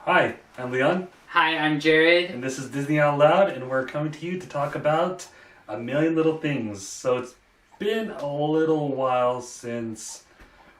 Hi, I'm Leon, Hi, I'm Jared. and this is Disney Out Loud, and we're coming to you to talk about A Million Little Things. So it's been a little while since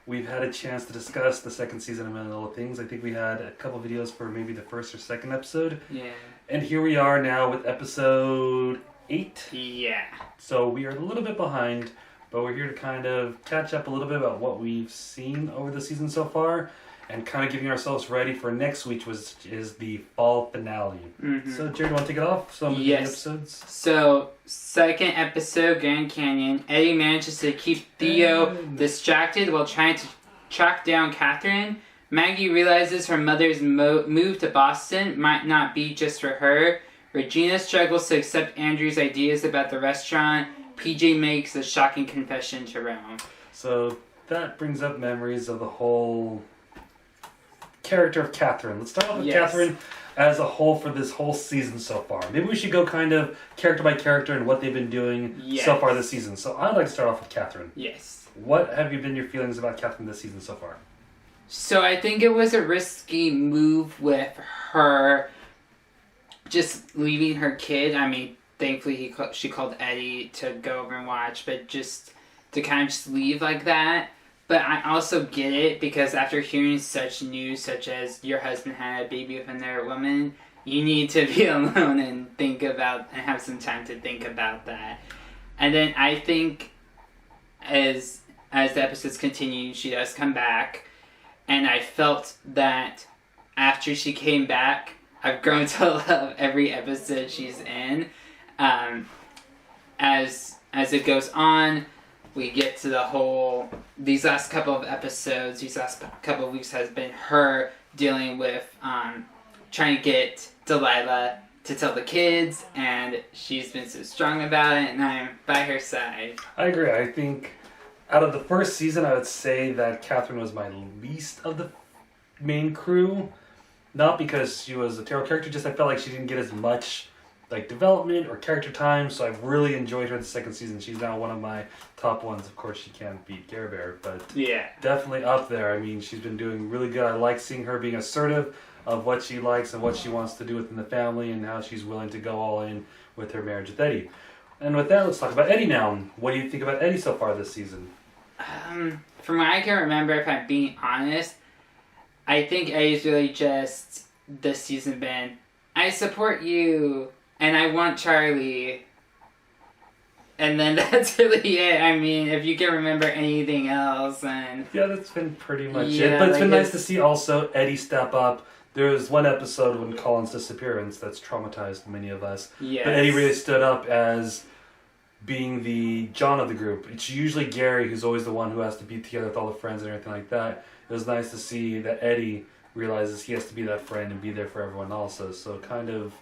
we've had a chance to discuss the second season of A Million Little Things. I think we had a couple videos for maybe the first or second episode, Yeah. and here we are now with episode 8. Yeah. So we are a little bit behind, but we're here to kind of catch up a little bit about what we've seen over the season so far, and kind of getting ourselves ready for next week, which is the fall finale. Mm-hmm. So, Jared, you want to take it off? Some of the episodes? So, second episode, Grand Canyon. Eddie manages to keep Theo distracted while trying to track down Catherine. Maggie realizes her mother's move to Boston might not be just for her. Regina struggles to accept Andrew's ideas about the restaurant. PJ makes a shocking confession to Rome. So, that brings up memories of the whole character of Catherine. Let's start off with Catherine as a whole for this whole season so far. Maybe we should go kind of character by character and what they've been doing so far this season. So I'd like to start off with Catherine. Yes. What have you been your feelings about Catherine this season so far? So I think it was a risky move with her just leaving her kid. I mean, thankfully she called Eddie to go over and watch, but just to kind of just leave like that. But I also get it, because after hearing such news, such as your husband had a baby with another woman, you need to be alone and think about, and have some time to think about that. And then I think as the episodes continue, she does come back, and I felt that after she came back, I've grown to love every episode she's in. As it goes on, we get to the whole, these last couple of episodes, these last couple of weeks has been her dealing with trying to get Delilah to tell the kids, and she's been so strong about it, and I'm by her side. I agree. I think out of the first season, I would say that Catherine was my least of the main crew. Not because she was a terrible character, just I felt like she didn't get as much development or character time, so I've really enjoyed her the second season. She's now one of my top ones. Of course, she can't beat Care Bear, but definitely up there. I mean, she's been doing really good. I like seeing her being assertive of what she likes and what she wants to do within the family, and how she's willing to go all in with her marriage with Eddie. And with that, let's talk about Eddie now. What do you think about Eddie so far this season? From what I can remember, if I'm being honest, I think Eddie's really just this season been, I support you, and I want Charlie. And then that's really it. I mean, if you can remember anything else, and yeah, that's been pretty much it. But it's been nice to see also Eddie step up. There was one episode when Colin's disappearance that's traumatized many of us. Yes. But Eddie really stood up as being the John of the group. It's usually Gary who's always the one who has to be together with all the friends and everything like that. It was nice to see that Eddie realizes he has to be that friend and be there for everyone also. So it kind of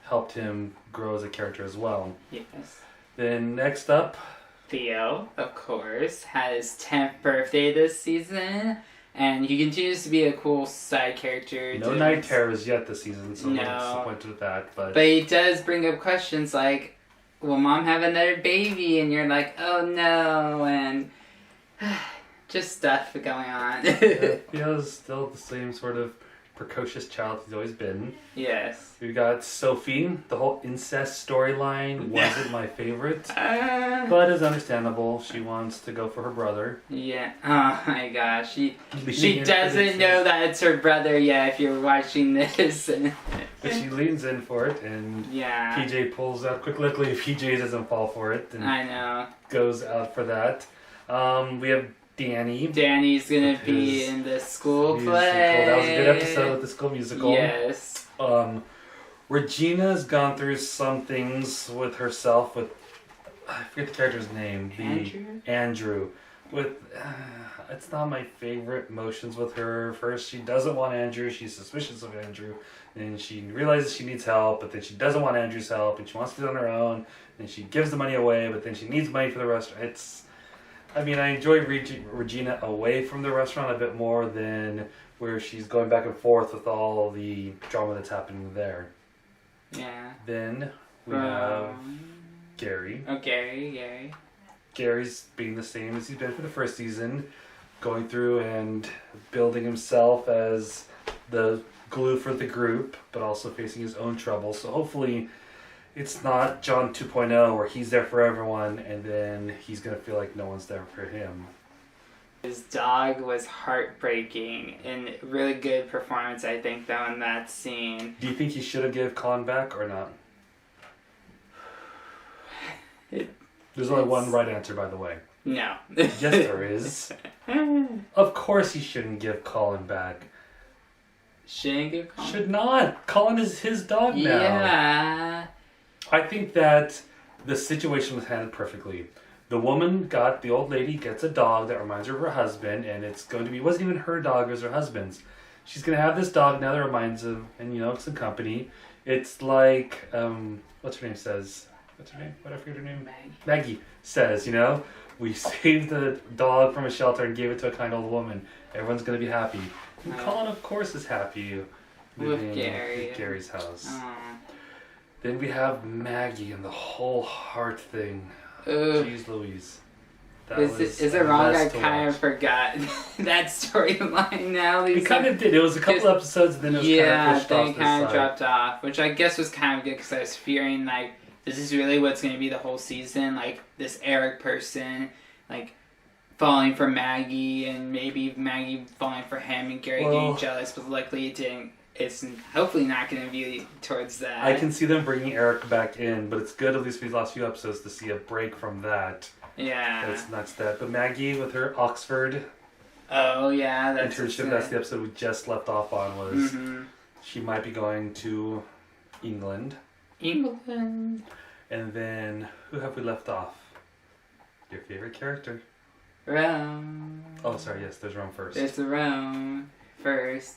helped him grow as a character as well. Yes. Then next up, Theo, of course, had his 10th birthday this season, and he continues to be a cool side character. No night terrors yet this season, so no. I'm disappointed with that. But he does bring up questions like, will mom have another baby? And you're like, oh no, and just stuff going on. Theo's still the same sort of precocious child he's always been. Yes. We got Sophie. The whole incest storyline wasn't my favorite, but it's understandable. She wants to go for her brother. Yeah. Oh my gosh. She doesn't know that it's her brother yet if you're watching this. But she leans in for it, and PJ pulls out quick. Luckily, PJ doesn't fall for it, and I know. Goes out for that. We have Danny. Danny's gonna be in the school musical. play. That was a good episode with the school musical. Yes. Regina's gone through some things with herself. With I forget the character's name. Andrew. With it's not my favorite motions with her. First, she doesn't want Andrew. She's suspicious of Andrew, and she realizes she needs help. But then she doesn't want Andrew's help, and she wants to do it on her own. And she gives the money away, but then she needs money for the restaurant. I enjoy Regina away from the restaurant a bit more than where she's going back and forth with all the drama that's happening there. Yeah. Then we have Gary. Oh, Gary. Gary's being the same as he's been for the first season, going through and building himself as the glue for the group, but also facing his own trouble. So hopefully it's not John 2.0 where he's there for everyone and then he's going to feel like no one's there for him. His dog was heartbreaking and really good performance, I think, though, in that scene. Do you think he should have given Colin back or not? There's only one right answer, by the way. No. Yes, there is. Of course he shouldn't give Colin back. Shouldn't give Colin? Should not. Colin is his dog now. Yeah. I think that the situation was handled perfectly. The woman the old lady gets a dog that reminds her of her husband, and it's going to be, it wasn't even her dog, it was her husband's. She's going to have this dog now that reminds of, and it's some company. It's like, what's her name says? What's her name? What, I forget her name? Maggie says, we saved the dog from a shelter and gave it to a kind old woman. Everyone's going to be happy. And Colin, of course, is happy With Gary. at Gary's house. Aww. Then we have Maggie and the whole heart thing. Ugh. Jeez Louise. Is it wrong? I kind of forgot that storyline now. We kind of did. It was a couple episodes, and then it was kind of pushed off. Yeah, they kind of dropped off, which I guess was kind of good because I was fearing like this is really what's going to be the whole season. Like this Eric person, like falling for Maggie, and maybe Maggie falling for him, and Gary getting jealous. But luckily, it didn't. It's hopefully not going to be towards that. I can see them bringing Eric back in, but it's good at least for these last few episodes to see a break from that. Yeah. It's nuts that. But Maggie with her Oxford internship, that's the episode we just left off on, was she might be going to England. England. And then, who have we left off? Your favorite character. Rome. Oh, sorry, yes, there's Rome first. There's Rome first.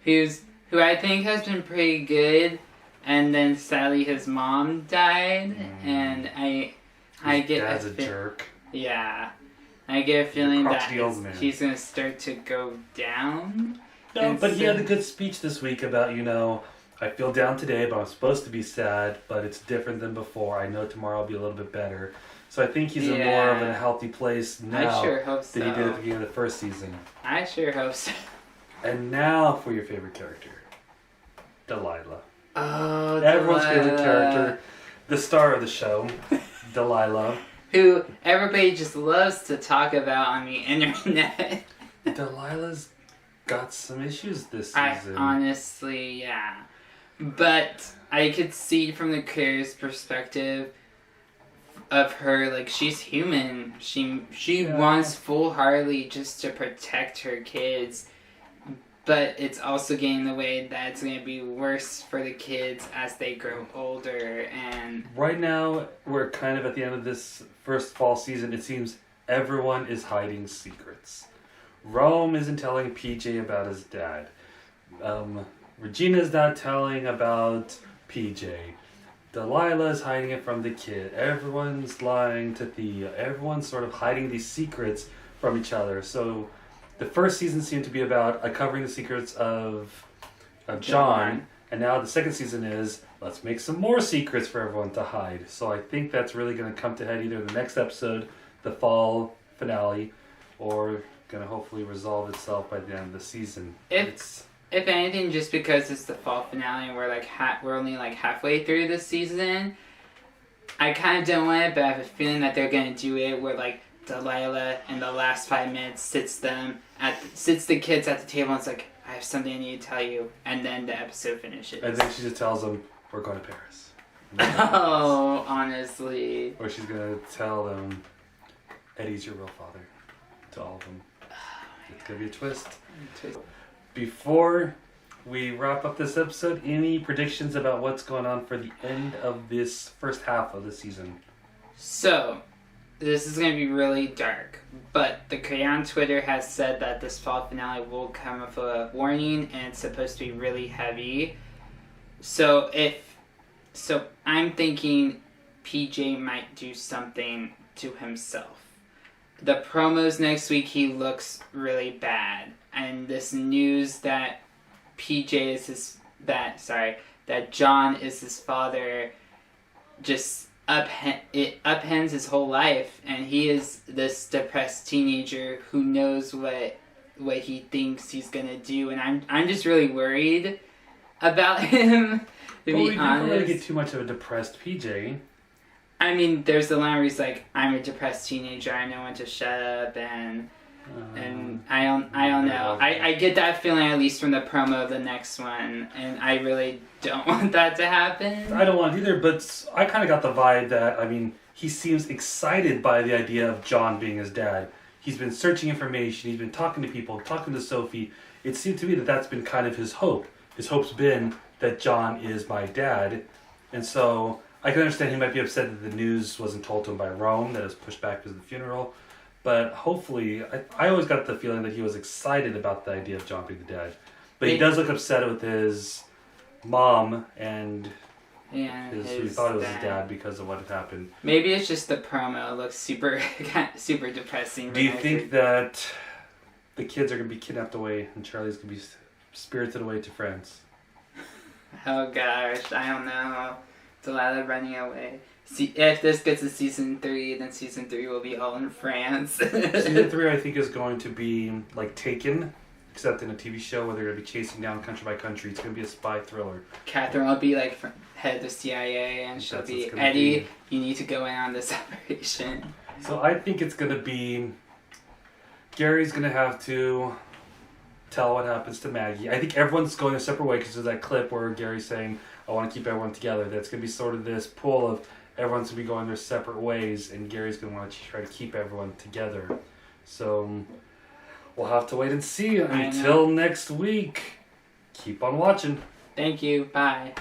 Who I think has been pretty good, and then sadly his mom died, and I get dad's a jerk. Yeah, I get a feeling that man. he's gonna start to go down. No, but he had a good speech this week about I feel down today, but I'm supposed to be sad, but it's different than before. I know tomorrow will be a little bit better. So I think he's in more of a healthy place now I sure hope so. than he did at the beginning of the first season. I sure hope so. And now for your favorite character. Delilah. Oh, Everyone's Delilah. favorite character. The star of the show. Delilah. Who everybody just loves to talk about on the internet. Delilah's got some issues this season. Honestly, yeah. But I could see from the creator's perspective of her, like, she's human. She wants full-heartedly just to protect her kids. But it's also getting in the way that it's going to be worse for the kids as they grow older. And right now, we're kind of at the end of this first fall season. It seems everyone is hiding secrets. Rome isn't telling PJ about his dad. Regina's not telling about PJ. Delilah's hiding it from the kid. Everyone's lying to Thea. Everyone's sort of hiding these secrets from each other. So the first season seemed to be about uncovering the secrets of John, and now the second season is let's make some more secrets for everyone to hide. So I think that's really going to come to head either the next episode, the fall finale, or going to hopefully resolve itself by the end of the season. If anything, just because it's the fall finale and we're only like halfway through this season, I kind of don't want it, but I have a feeling that they're going to do it where like Delilah in the last 5 minutes sits the kids at the table and it's like, I have something I need to tell you, and then the episode finishes. I think she just tells them, we're going to Paris. Oh, honestly. Or she's going to tell them, Eddie's your real father. To all of them. It's going to be a twist. Before we wrap up this episode, any predictions about what's going on for the end of this first half of the season? So, this is going to be really dark, but the Crayon Twitter has said that this fall finale will come with a warning, and it's supposed to be really heavy. So I'm thinking PJ might do something to himself. The promos next week, he looks really bad, and this news that that John is his father just upends his whole life, and he is this depressed teenager who knows what he thinks he's gonna do, and I'm just really worried about him. To Well, be we didn't really get honest, too much of a depressed PJ. I mean, there's the line where he's like, "I'm a depressed teenager. I know when to shut up," and I don't know. I get that feeling at least from the promo of the next one, and I really don't want that to happen. I don't want it either, but I kind of got the vibe that, I mean, he seems excited by the idea of John being his dad. He's been searching information, he's been talking to people, talking to Sophie. It seemed to me that that's been kind of his hope. His hope's been that John is my dad. And so I can understand he might be upset that the news wasn't told to him by Rome, that it was pushed back because of the funeral. But hopefully, I always got the feeling that he was excited about the idea of John being the dad. But he does look upset with his mom and who thought it was his dad because of what had happened. Maybe it's just the promo looks super depressing. Do you think that the kids are going to be kidnapped away and Charlie's going to be spirited away to France? Oh gosh, I don't know. It's a lot of running away. See, if this gets to season 3, then season 3 will be all in France. Season 3, I think, is going to be like Taken, except in a TV show where they're going to be chasing down country by country. It's going to be a spy thriller. Catherine will be like head of the CIA, and she'll be, Eddie, you need to go in on this operation. So I think it's going to be, Gary's going to have to tell what happens to Maggie. I think everyone's going a separate way because there's that clip where Gary's saying, I want to keep everyone together. That's going to be sort of this pull of everyone's going to be going their separate ways, and Gary's going to want to try to keep everyone together. So we'll have to wait and see. Until next week, keep on watching. Thank you. Bye.